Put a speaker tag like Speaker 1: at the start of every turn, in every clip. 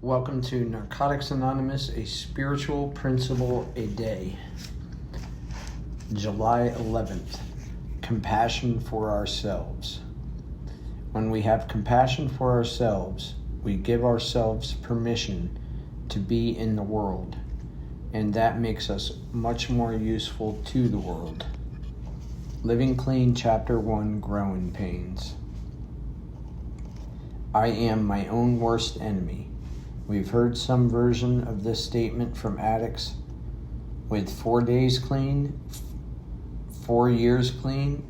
Speaker 1: Welcome to Narcotics Anonymous, a spiritual principle a day. July 11th, compassion for ourselves. When we have compassion for ourselves, we give ourselves permission to be in the world, and that makes us much more useful to the world. Living Clean, Chapter 1, Growing Pains. I am my own worst enemy. We've heard some version of this statement from addicts with 4 days clean, 4 years clean,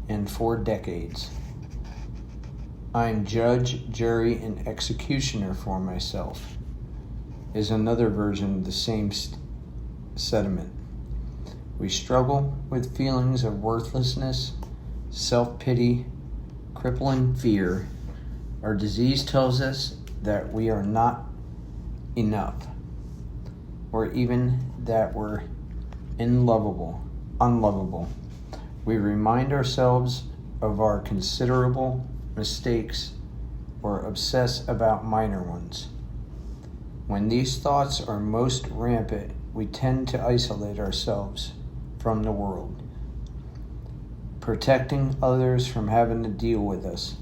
Speaker 1: and 4 decades. I'm judge, jury, and executioner for myself is another version of the same sentiment. We struggle with feelings of worthlessness, self-pity, crippling fear. Our disease tells us that we are not enough, or even that we're unlovable. We remind ourselves of our considerable mistakes or obsess about minor ones. When these thoughts are most rampant, we tend to isolate ourselves from the world, protecting others from having to deal with us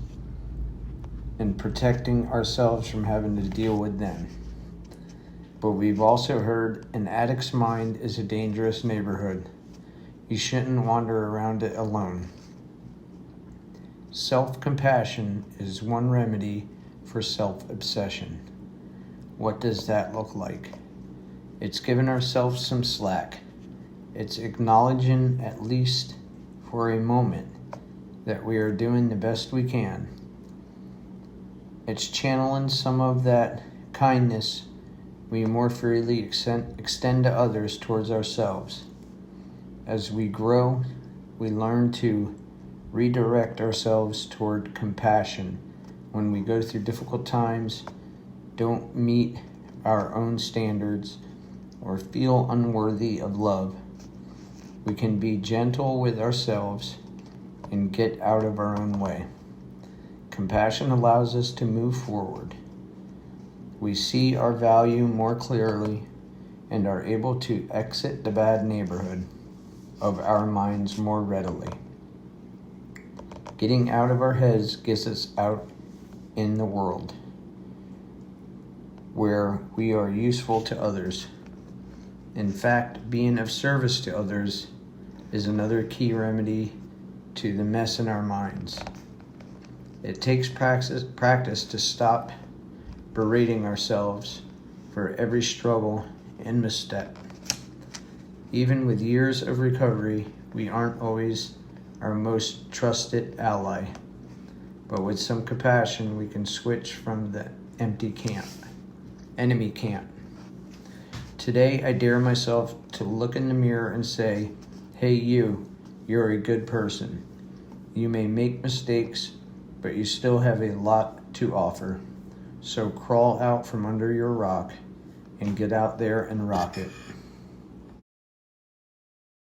Speaker 1: and protecting ourselves from having to deal with them. But we've also heard an addict's mind is a dangerous neighborhood. You shouldn't wander around it alone. Self-compassion is one remedy for self-obsession. What does that look like? It's giving ourselves some slack. It's acknowledging, at least for a moment, that we are doing the best we can. It's channeling some of that kindness we more freely extend to others towards ourselves. As we grow, we learn to redirect ourselves toward compassion when we go through difficult times, don't meet our own standards, or feel unworthy of love. We can be gentle with ourselves and get out of our own way. Compassion allows us to move forward. We see our value more clearly and are able to exit the bad neighborhood of our minds more readily. Getting out of our heads gets us out in the world, where we are useful to others. In fact, being of service to others is another key remedy to the mess in our minds. It takes practice to stop berating ourselves for every struggle and misstep. Even with years of recovery, we aren't always our most trusted ally. But with some compassion, we can switch from the enemy camp. Today, I dare myself to look in the mirror and say, hey, you're a good person. You may make mistakes, but you still have a lot to offer. So crawl out from under your rock and get out there and rock it.